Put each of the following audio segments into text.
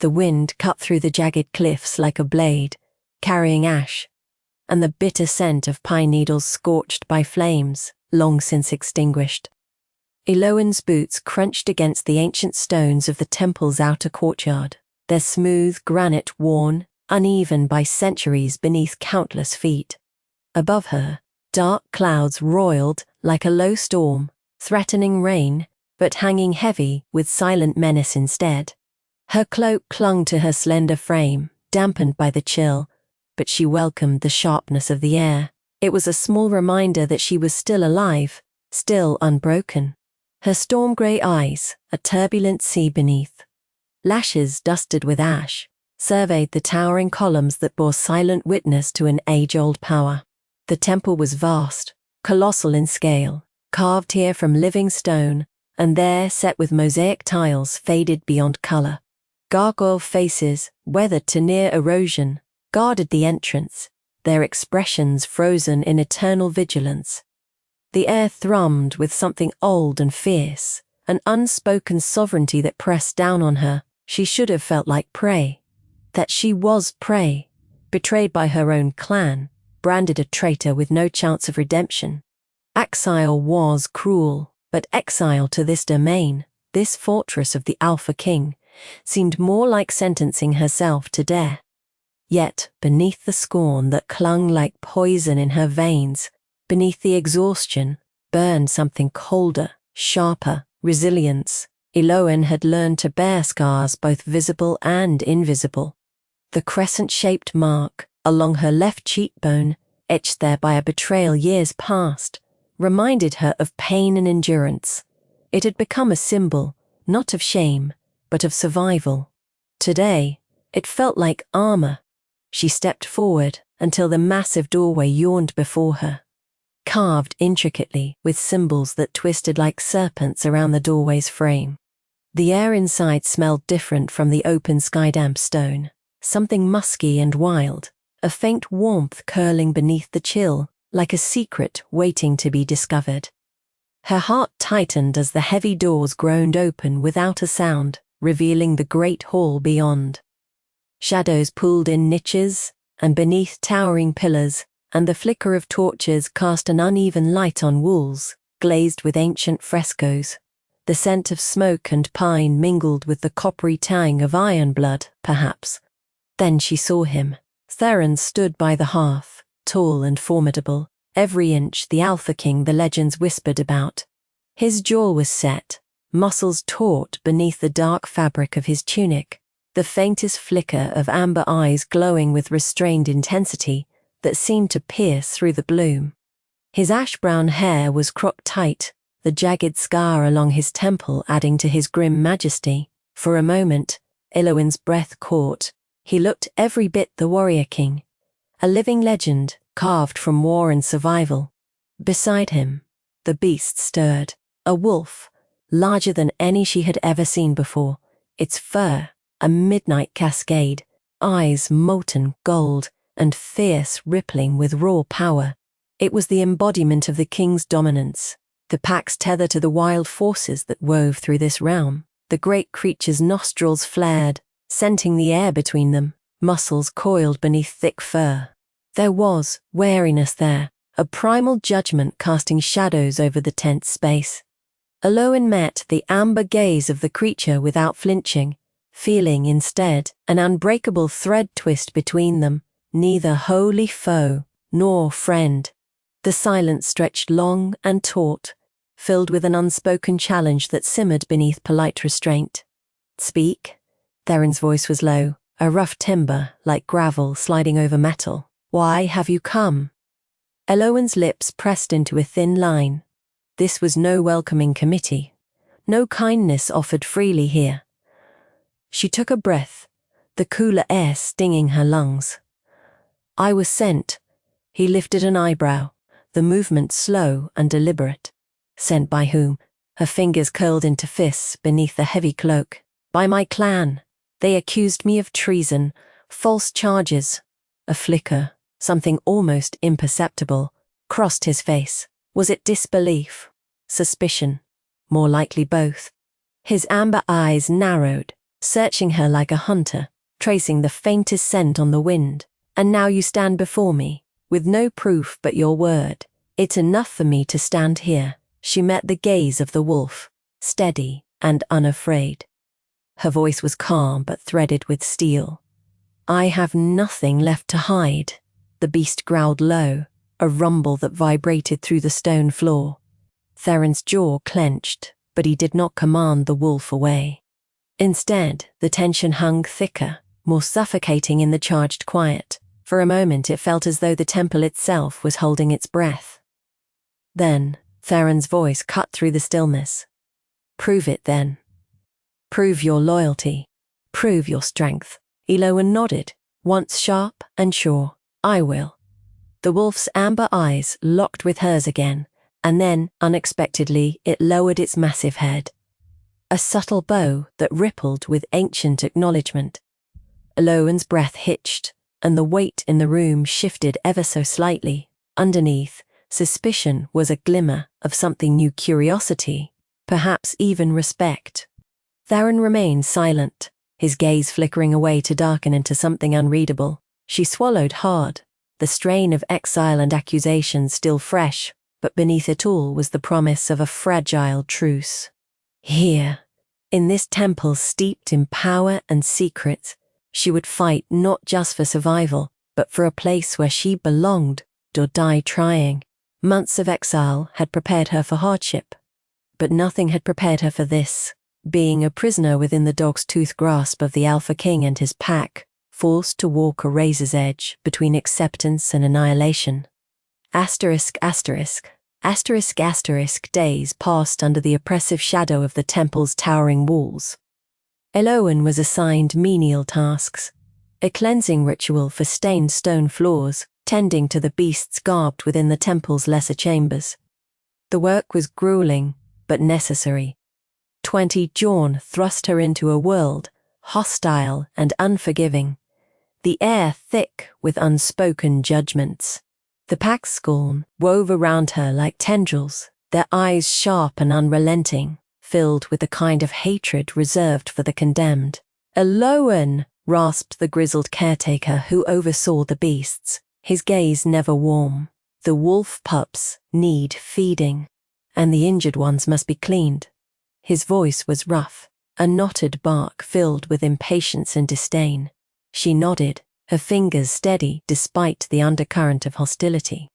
The wind cut through the jagged cliffs like a blade, carrying ash, and the bitter scent of pine needles scorched by flames, long since extinguished. Eloan's boots crunched against the ancient stones of the temple's outer courtyard, their smooth granite worn, uneven by centuries beneath countless feet. Above her, dark clouds roiled like a low storm, threatening rain, but hanging heavy with silent menace instead. Her cloak clung to her slender frame, dampened by the chill, but she welcomed the sharpness of the air. It was a small reminder that she was still alive, still unbroken. Her storm-grey eyes, a turbulent sea beneath, lashes dusted with ash, surveyed the towering columns that bore silent witness to an age-old power. The temple was vast, colossal in scale, carved here from living stone, and there set with mosaic tiles faded beyond colour. Gargoyle faces, weathered to near erosion, guarded the entrance, their expressions frozen in eternal vigilance. The air thrummed with something old and fierce, an unspoken sovereignty that pressed down on her. She should have felt like prey. That she was prey, betrayed by her own clan, branded a traitor with no chance of redemption. Exile was cruel, but exile to this domain, this fortress of the Alpha King, seemed more like sentencing herself to death. Yet, beneath the scorn that clung like poison in her veins, beneath the exhaustion, burned something colder, sharper, resilience. Eloan had learned to bear scars both visible and invisible. The crescent-shaped mark along her left cheekbone, etched there by a betrayal years past, reminded her of pain and endurance. It had become a symbol, not of shame, but of survival. Today, it felt like armor. She stepped forward until the massive doorway yawned before her, carved intricately with symbols that twisted like serpents around the doorway's frame. The air inside smelled different from the open sky-damp stone, something musky and wild, a faint warmth curling beneath the chill, like a secret waiting to be discovered. Her heart tightened as the heavy doors groaned open without a sound, revealing the great hall beyond. Shadows pooled in niches and beneath towering pillars, and the flicker of torches cast an uneven light on walls, glazed with ancient frescoes. The scent of smoke and pine mingled with the coppery tang of iron blood, perhaps. Then she saw him. Theron stood by the hearth, tall and formidable, every inch the Alpha King the legends whispered about. His jaw was set, muscles taut beneath the dark fabric of his tunic, the faintest flicker of amber eyes glowing with restrained intensity that seemed to pierce through the gloom. His ash-brown hair was cropped tight, the jagged scar along his temple adding to his grim majesty. For a moment, Eloan's breath caught. He looked every bit the warrior king, a living legend carved from war and survival. Beside him, the beast stirred, a wolf, larger than any she had ever seen before, its fur a midnight cascade, eyes molten gold and fierce rippling with raw power. It was the embodiment of the king's dominance, the pack's tether to the wild forces that wove through this realm. The great creature's nostrils flared, scenting the air between them, muscles coiled beneath thick fur. There was wariness there, a primal judgment casting shadows over the tense space. Eloan met the amber gaze of the creature without flinching, feeling instead an unbreakable thread twist between them, neither wholly foe nor friend. The silence stretched long and taut, filled with an unspoken challenge that simmered beneath polite restraint. "Speak." Theron's voice was low, a rough timbre like gravel sliding over metal. "Why have you come?" Eloan's lips pressed into a thin line. This was no welcoming committee. No kindness offered freely here. She took a breath, the cooler air stinging her lungs. "I was sent." He lifted an eyebrow, the movement slow and deliberate. "Sent by whom?" Her fingers curled into fists beneath the heavy cloak. "By my clan. They accused me of treason, false charges." A flicker, something almost imperceptible, crossed his face. Was it disbelief? Suspicion? More likely both. His amber eyes narrowed, searching her like a hunter, tracing the faintest scent on the wind. And now you stand before me, with no proof but your word. It's enough for me to stand here. She met the gaze of the wolf, steady and unafraid. Her voice was calm but threaded with steel. I have nothing left to hide, the beast growled low, a rumble that vibrated through the stone floor. Theron's jaw clenched, but he did not command the wolf away. Instead, the tension hung thicker, more suffocating in the charged quiet. For a moment it felt as though the temple itself was holding its breath. Then, Theron's voice cut through the stillness. Prove it then. Prove your loyalty. Prove your strength. Elowen nodded, once sharp and sure. I will. The wolf's amber eyes locked with hers again, and then, unexpectedly, it lowered its massive head. A subtle bow that rippled with ancient acknowledgement. Elowen's breath hitched, and the weight in the room shifted ever so slightly. Underneath, suspicion was a glimmer of something new, curiosity, perhaps even respect. Theron remained silent, his gaze flickering away to darken into something unreadable. She swallowed hard, the strain of exile and accusation still fresh, but beneath it all was the promise of a fragile truce. Here, in this temple steeped in power and secret, she would fight not just for survival, but for a place where she belonged, or die trying. Months of exile had prepared her for hardship, but nothing had prepared her for this, being a prisoner within the dog's tooth grasp of the Alpha King and his pack, forced to walk a razor's edge between acceptance and annihilation. Asterisk, asterisk, asterisk, asterisk, days passed under the oppressive shadow of the temple's towering walls. Elowen was assigned menial tasks, a cleansing ritual for stained stone floors, tending to the beasts garbed within the temple's lesser chambers. The work was grueling, but necessary. 20 Jawn thrust her into a world, hostile and unforgiving, the air thick with unspoken judgments. The pack's scorn wove around her like tendrils, their eyes sharp and unrelenting, filled with the kind of hatred reserved for the condemned. Elowen, rasped the grizzled caretaker who oversaw the beasts, his gaze never warm. The wolf pups need feeding, and the injured ones must be cleaned. His voice was rough, a knotted bark filled with impatience and disdain. She nodded, her fingers steady despite the undercurrent of hostility.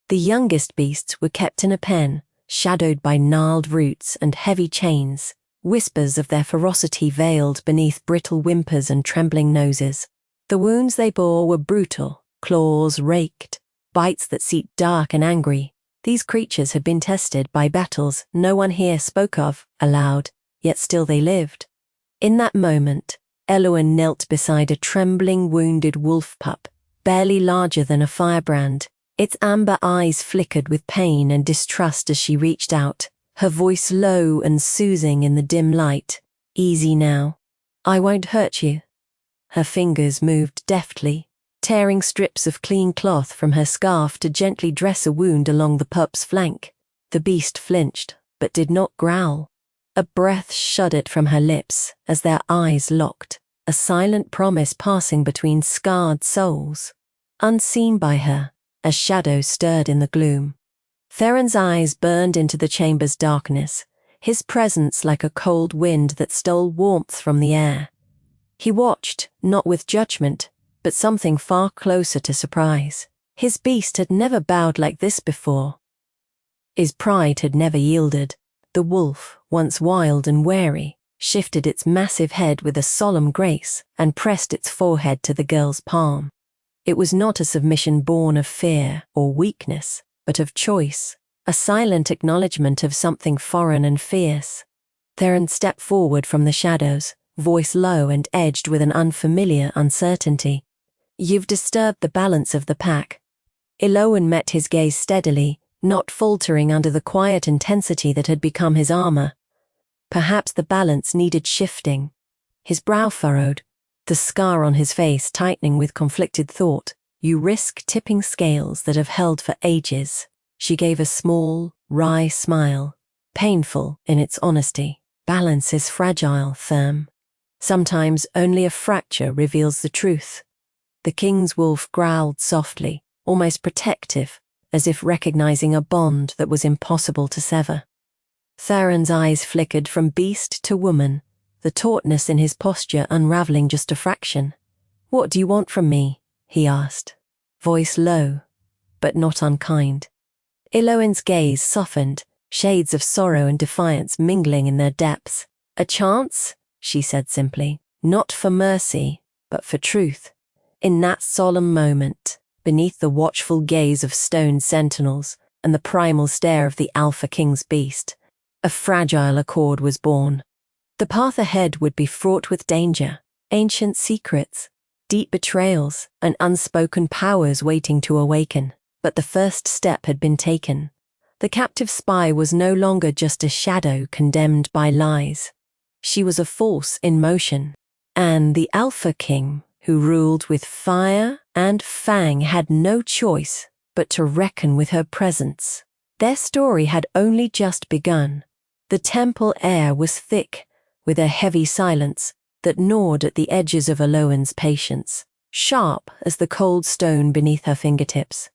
The youngest beasts were kept in a pen, shadowed by gnarled roots and heavy chains, whispers of their ferocity veiled beneath brittle whimpers and trembling noses. The wounds they bore were brutal, claws raked, bites that seeped dark and angry. These creatures had been tested by battles no one here spoke of aloud, yet still they lived. In that moment, Elowen knelt beside a trembling, wounded wolf pup, barely larger than a firebrand. Its amber eyes flickered with pain and distrust as she reached out, her voice low and soothing in the dim light. Easy now. I won't hurt you. Her fingers moved deftly, tearing strips of clean cloth from her scarf to gently dress a wound along the pup's flank. The beast flinched, but did not growl. A breath shuddered from her lips as their eyes locked, a silent promise passing between scarred souls. Unseen by her, a shadow stirred in the gloom. Theron's eyes burned into the chamber's darkness, his presence like a cold wind that stole warmth from the air. He watched, not with judgment, but something far closer to surprise. His beast had never bowed like this before. His pride had never yielded. The wolf, once wild and wary, shifted its massive head with a solemn grace and pressed its forehead to the girl's palm. It was not a submission born of fear or weakness, but of choice, a silent acknowledgement of something foreign and fierce. Theron stepped forward from the shadows, voice low and edged with an unfamiliar uncertainty. You've disturbed the balance of the pack. Elowen met his gaze steadily, not faltering under the quiet intensity that had become his armor. Perhaps the balance needed shifting. His brow furrowed, the scar on his face tightening with conflicted thought. You risk tipping scales that have held for ages. She gave a small, wry smile, painful in its honesty. Balance is fragile, Therm. Sometimes only a fracture reveals the truth. The king's wolf growled softly, almost protective, as if recognizing a bond that was impossible to sever. Theron's eyes flickered from beast to woman, the tautness in his posture unraveling just a fraction. "What do you want from me?" he asked, voice low, but not unkind. Eloin's gaze softened, shades of sorrow and defiance mingling in their depths. "A chance?" she said simply, "not for mercy, but for truth." In that solemn moment, beneath the watchful gaze of stone sentinels and the primal stare of the Alpha King's beast, a fragile accord was born. The path ahead would be fraught with danger, ancient secrets, deep betrayals, and unspoken powers waiting to awaken. But the first step had been taken. The captive spy was no longer just a shadow condemned by lies. She was a force in motion, and the Alpha King, who ruled with fire and fang, had no choice but to reckon with her presence. Their story had only just begun. The temple air was thick, with a heavy silence that gnawed at the edges of Eloin's patience, sharp as the cold stone beneath her fingertips.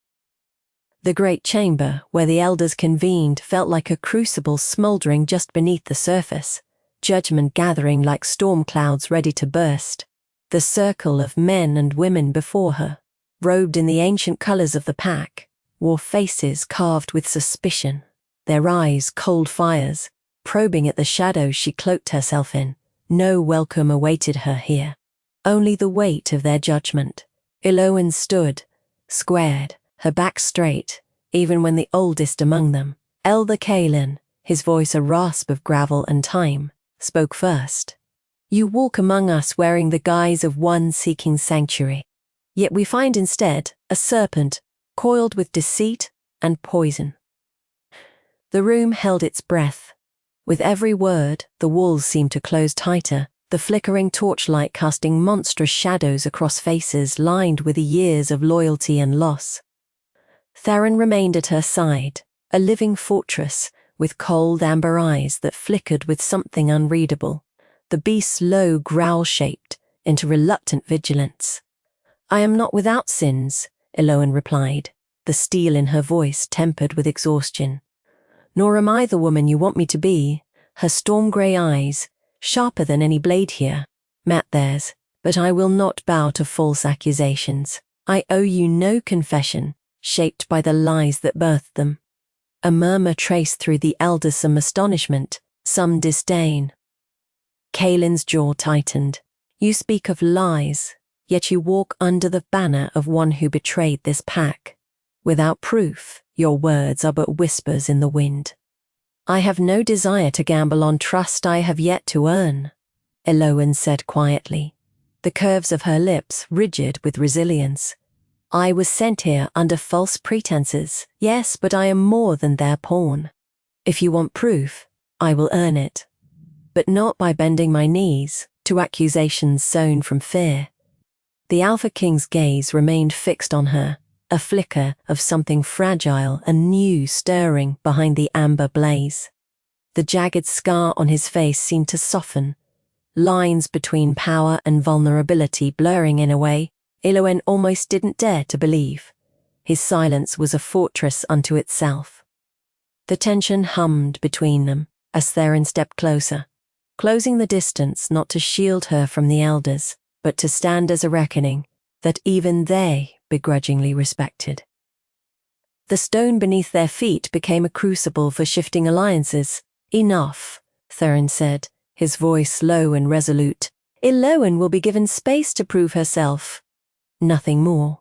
The great chamber where the elders convened felt like a crucible smoldering just beneath the surface, judgment gathering like storm clouds ready to burst. The circle of men and women before her, robed in the ancient colors of the pack, wore faces carved with suspicion, their eyes cold fires, probing at the shadows she cloaked herself in. No welcome awaited her here, only the weight of their judgment. Eloin stood, squared, her back straight, even when the oldest among them, Elder Kaelin, his voice a rasp of gravel and time, spoke first. "You walk among us wearing the guise of one seeking sanctuary, yet we find instead a serpent coiled with deceit and poison." The room held its breath. With every word, the walls seemed to close tighter, the flickering torchlight casting monstrous shadows across faces lined with the years of loyalty and loss. Theron remained at her side, a living fortress, with cold amber eyes that flickered with something unreadable, the beast's low growl shaped into reluctant vigilance. "I am not without sins," Eloin replied, the steel in her voice tempered with exhaustion. "Nor am I the woman you want me to be." Her storm-grey eyes, sharper than any blade here, met theirs. "But I will not bow to false accusations. I owe you no confession, shaped by the lies that birthed them." A murmur traced through the elders, some astonishment, some disdain. Kaelin's jaw tightened. "You speak of lies, yet you walk under the banner of one who betrayed this pack. Without proof, your words are but whispers in the wind." "I have no desire to gamble on trust I have yet to earn," Eloin said quietly, the curves of her lips rigid with resilience. "I was sent here under false pretenses, yes, but I am more than their pawn. If you want proof, I will earn it, but not by bending my knees to accusations sown from fear." The Alpha King's gaze remained fixed on her, a flicker of something fragile and new stirring behind the amber blaze. The jagged scar on his face seemed to soften, lines between power and vulnerability blurring in a way Eloin almost didn't dare to believe. His silence was a fortress unto itself. The tension hummed between them as Theron stepped closer, closing the distance not to shield her from the elders, but to stand as a reckoning that even they begrudgingly respected. The stone beneath their feet became a crucible for shifting alliances. "Enough," Theron said, his voice low and resolute. "Eloin will be given space to prove herself." Nothing more.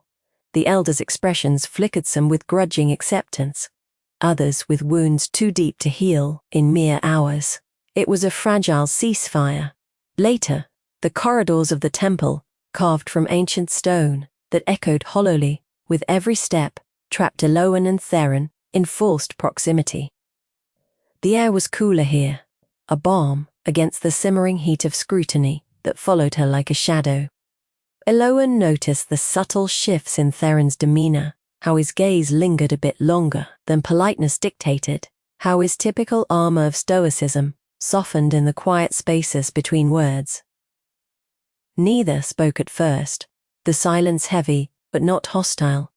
The elders' expressions flickered, some with grudging acceptance, others with wounds too deep to heal in mere hours. It was a fragile ceasefire. Later, the corridors of the temple, carved from ancient stone, that echoed hollowly with every step, trapped Eloin and Theron in forced proximity. The air was cooler here, a balm against the simmering heat of scrutiny that followed her like a shadow. Eloin noticed the subtle shifts in Theron's demeanor, how his gaze lingered a bit longer than politeness dictated, how his typical armor of stoicism softened in the quiet spaces between words. Neither spoke at first, the silence heavy but not hostile.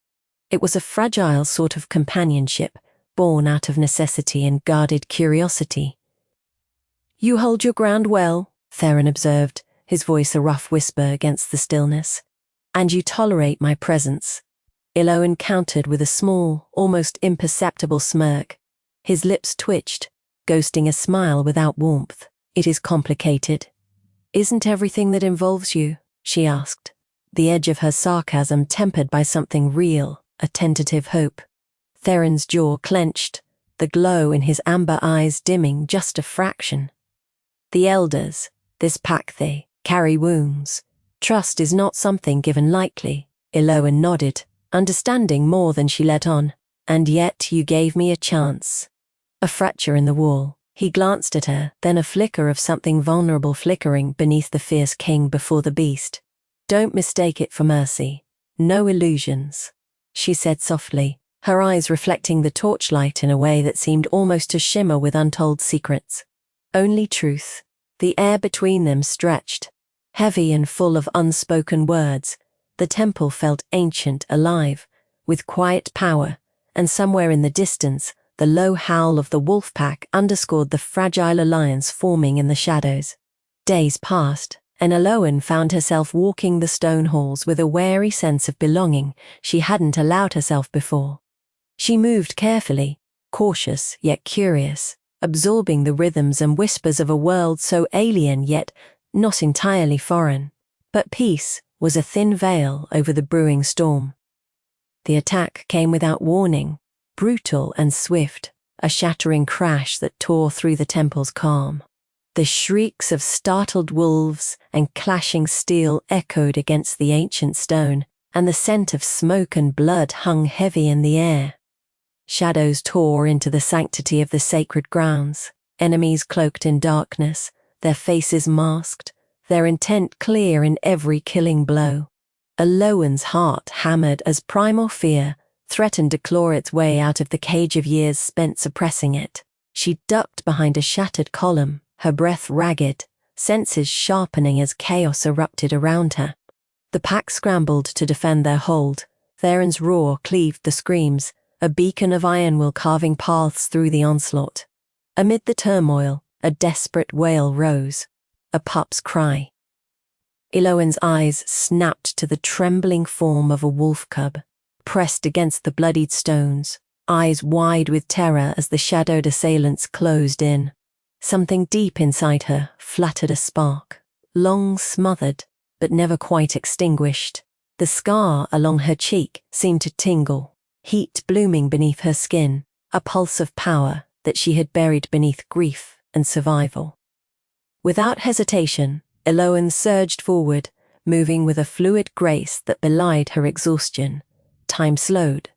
It was a fragile sort of companionship, born out of necessity and guarded curiosity. "You hold your ground well," Theron observed, his voice a rough whisper against the stillness. "And you tolerate my presence." Iloan countered with a small, almost imperceptible smirk. His lips twitched, ghosting a smile without warmth. "It is complicated." "Isn't everything that involves you?" she asked, the edge of her sarcasm tempered by something real, a tentative hope. Theron's jaw clenched, the glow in his amber eyes dimming just a fraction. "The elders, this pack they, carry wounds. Trust is not something given lightly." Iloan nodded, understanding more than she let on. "And yet you gave me a chance." A fracture in the wall. He glanced at her, then a flicker of something vulnerable flickering beneath the fierce king before the beast. "Don't mistake it for mercy. No illusions," she said softly, her eyes reflecting the torchlight in a way that seemed almost to shimmer with untold secrets. "Only truth." The air between them stretched, heavy and full of unspoken words. The temple felt ancient, alive, with quiet power, and somewhere in the distance, the low howl of the wolf pack underscored the fragile alliance forming in the shadows. Days passed, and Iloan found herself walking the stone halls with a wary sense of belonging she hadn't allowed herself before. She moved carefully, cautious yet curious, absorbing the rhythms and whispers of a world so alien yet not entirely foreign. But peace was a thin veil over the brewing storm. The attack came without warning, brutal and swift, a shattering crash that tore through the temple's calm. The shrieks of startled wolves and clashing steel echoed against the ancient stone, and the scent of smoke and blood hung heavy in the air. Shadows tore into the sanctity of the sacred grounds, enemies cloaked in darkness, their faces masked, their intent clear in every killing blow. Iloan's heart hammered as primal fear threatened to claw its way out of the cage of years spent suppressing it. She ducked behind a shattered column, her breath ragged, senses sharpening as chaos erupted around her. The pack scrambled to defend their hold. Theron's roar cleaved the screams, a beacon of iron will carving paths through the onslaught. Amid the turmoil, a desperate wail rose, a pup's cry. Iloan's eyes snapped to the trembling form of a wolf cub, pressed against the bloodied stones, eyes wide with terror as the shadowed assailants closed in. Something deep inside her fluttered a spark, long smothered, but never quite extinguished. The scar along her cheek seemed to tingle, heat blooming beneath her skin, a pulse of power that she had buried beneath grief and survival. Without hesitation, Iloan surged forward, moving with a fluid grace that belied her exhaustion. Time slowed.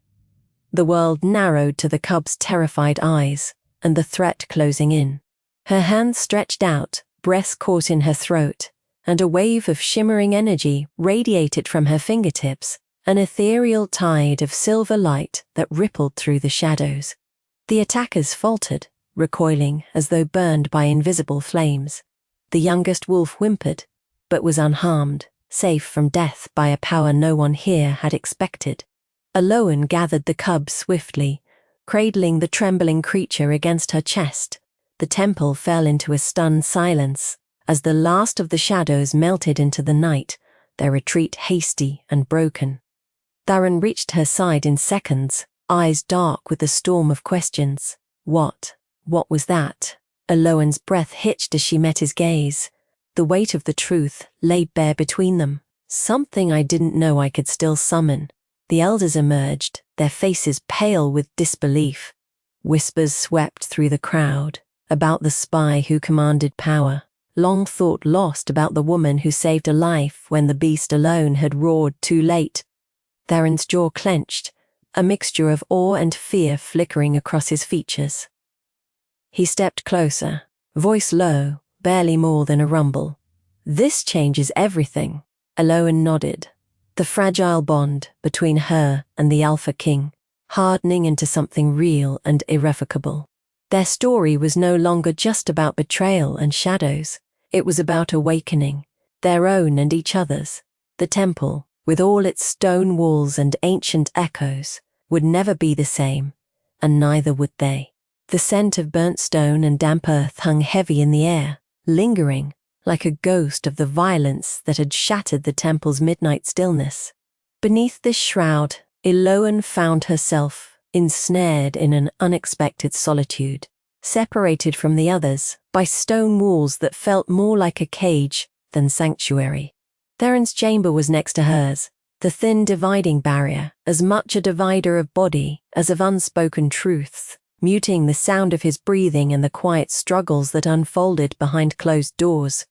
The world narrowed to the cub's terrified eyes, and the threat closing in. Her hands stretched out, breath caught in her throat, and a wave of shimmering energy radiated from her fingertips, an ethereal tide of silver light that rippled through the shadows. The attackers faltered, recoiling as though burned by invisible flames. The youngest wolf whimpered, but was unharmed, safe from death by a power no one here had expected. Iloan gathered the cub swiftly, cradling the trembling creature against her chest. The temple fell into a stunned silence as the last of the shadows melted into the night, their retreat hasty and broken. Theron reached her side in seconds, eyes dark with the storm of questions. What was that? Iloan's breath hitched as she met his gaze. The weight of the truth lay bare between them, something I didn't know I could still summon. The elders emerged, their faces pale with disbelief. Whispers swept through the crowd, about the spy who commanded power, long thought lost about the woman who saved a life when the beast alone had roared too late. Theron's jaw clenched, a mixture of awe and fear flickering across his features. He stepped closer, voice low, barely more than a rumble. "This changes everything." Iloan nodded, the fragile bond between her and the Alpha King, hardening into something real and irrevocable. Their story was no longer just about betrayal and shadows. It was about awakening, their own and each other's. The temple, with all its stone walls and ancient echoes, would never be the same, and neither would they. The scent of burnt stone and damp earth hung heavy in the air, lingering, like a ghost of the violence that had shattered the temple's midnight stillness. Beneath this shroud, Eloan found herself ensnared in an unexpected solitude, separated from the others by stone walls that felt more like a cage than sanctuary. Theron's chamber was next to hers, the thin dividing barrier, as much a divider of body as of unspoken truths, muting the sound of his breathing and the quiet struggles that unfolded behind closed doors.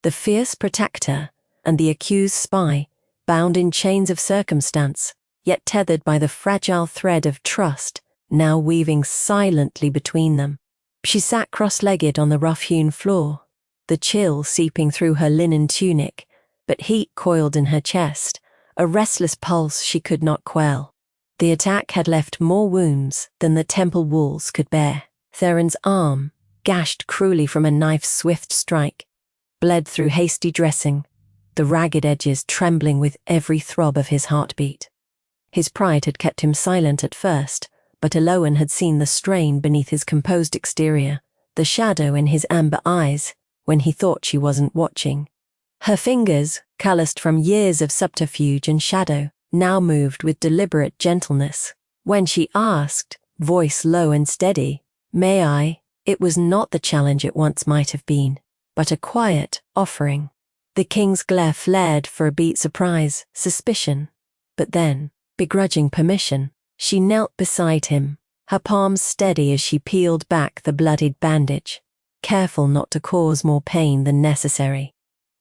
The fierce protector and the accused spy, bound in chains of circumstance, yet tethered by the fragile thread of trust, now weaving silently between them. She sat cross-legged on the rough-hewn floor, the chill seeping through her linen tunic, but heat coiled in her chest, a restless pulse she could not quell. The attack had left more wounds than the temple walls could bear. Theron's arm, gashed cruelly from a knife's swift strike, bled through hasty dressing, the ragged edges trembling with every throb of his heartbeat. His pride had kept him silent at first, but Eloan had seen the strain beneath his composed exterior, the shadow in his amber eyes, when he thought she wasn't watching. Her fingers, calloused from years of subterfuge and shadow, now moved with deliberate gentleness. When she asked, voice low and steady, "May I?" it was not the challenge it once might have been, but a quiet offering. The king's glare flared for a beat surprise, suspicion. But then, begrudging permission, she knelt beside him, her palms steady as she peeled back the bloodied bandage, careful not to cause more pain than necessary.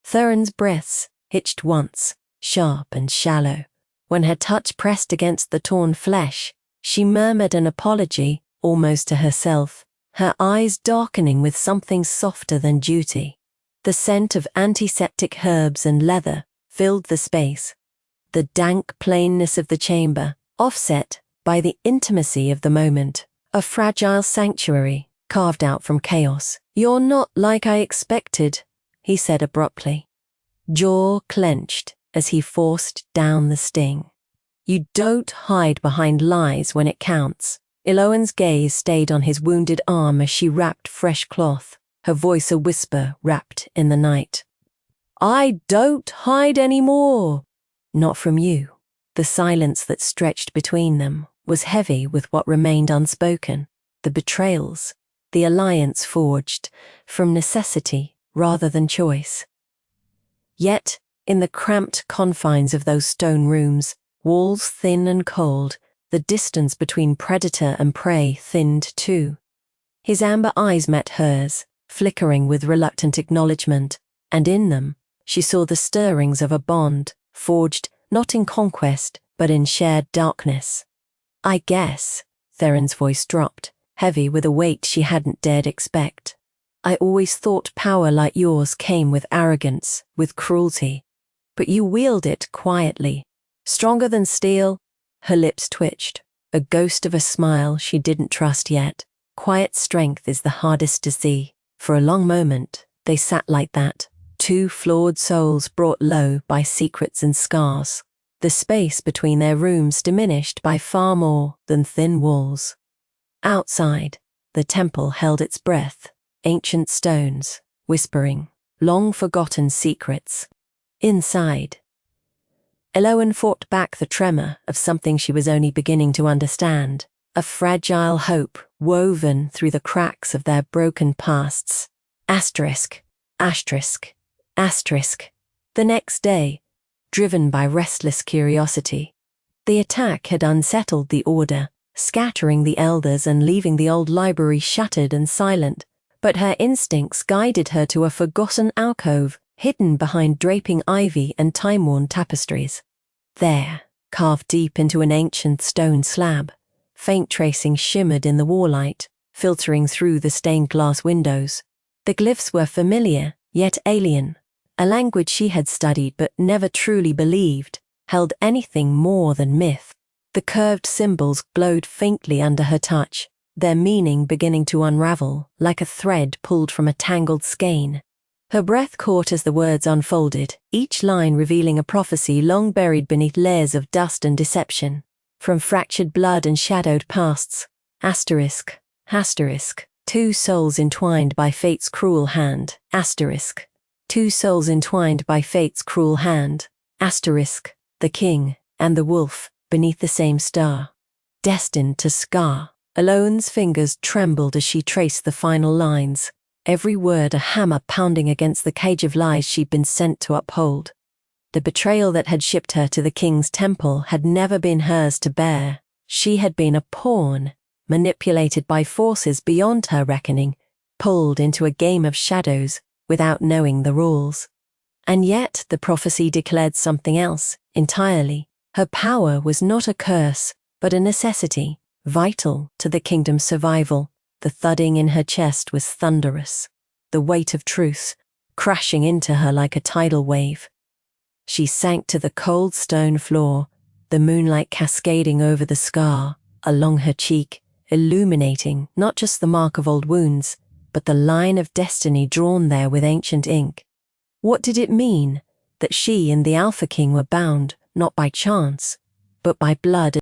Theron's breaths hitched once, sharp and shallow. When her touch pressed against the torn flesh, she murmured an apology, almost to herself, her eyes darkening with something softer than duty. The scent of antiseptic herbs and leather filled the space, the dank plainness of the chamber, offset by the intimacy of the moment, a fragile sanctuary carved out from chaos. "You're not like I expected," he said abruptly. Jaw clenched as he forced down the sting. "You don't hide behind lies when it counts." Eloan's gaze stayed on his wounded arm as she wrapped fresh cloth, her voice a whisper wrapped in the night. "I don't hide anymore." "Not from you." The silence that stretched between them was heavy with what remained unspoken, the betrayals, the alliance forged from necessity rather than choice. Yet, in the cramped confines of those stone rooms, walls thin and cold, the distance between predator and prey thinned too. His amber eyes met hers, flickering with reluctant acknowledgement, and in them she saw the stirrings of a bond, forged not in conquest, but in shared darkness. "I guess," Theron's voice dropped, heavy with a weight she hadn't dared expect. "I always thought power like yours came with arrogance, with cruelty. But you wield it quietly, stronger than steel." Her lips twitched, a ghost of a smile she didn't trust yet. Quiet strength is the hardest to see. For a long moment, they sat like that, two flawed souls brought low by secrets and scars. The space between their rooms diminished by far more than thin walls. Outside, the temple held its breath, ancient stones, whispering, long-forgotten secrets. Inside, Eloan fought back the tremor of something she was only beginning to understand, a fragile hope woven through the cracks of their broken pasts. Asterisk, asterisk, asterisk. The next day, driven by restless curiosity, the attack had unsettled the order, scattering the elders and leaving the old library shattered and silent, but her instincts guided her to a forgotten alcove, hidden behind draping ivy and time-worn tapestries. There, carved deep into an ancient stone slab, faint tracing shimmered in the warlight, filtering through the stained glass windows. The glyphs were familiar, yet alien. A language she had studied but never truly believed, held anything more than myth. The curved symbols glowed faintly under her touch, their meaning beginning to unravel like a thread pulled from a tangled skein. Her breath caught as the words unfolded, each line revealing a prophecy long buried beneath layers of dust and deception. From fractured blood and shadowed pasts, asterisk, asterisk, two souls entwined by fate's cruel hand, asterisk, two souls entwined by fate's cruel hand, asterisk, the king and the wolf beneath the same star, destined to scar. Alone's fingers trembled as she traced the final lines, every word a hammer pounding against the cage of lies she'd been sent to uphold. The betrayal that had shipped her to the king's temple had never been hers to bear. She had been a pawn, manipulated by forces beyond her reckoning, pulled into a game of shadows without knowing the rules. And yet the prophecy declared something else entirely. Her power was not a curse, but a necessity, vital to the kingdom's survival. The thudding in her chest was thunderous, the weight of truth crashing into her like a tidal wave. She sank to the cold stone floor, the moonlight cascading over the scar, along her cheek, illuminating not just the mark of old wounds, but the line of destiny drawn there with ancient ink. What did it mean that she and the Alpha King were bound, not by chance, but by blood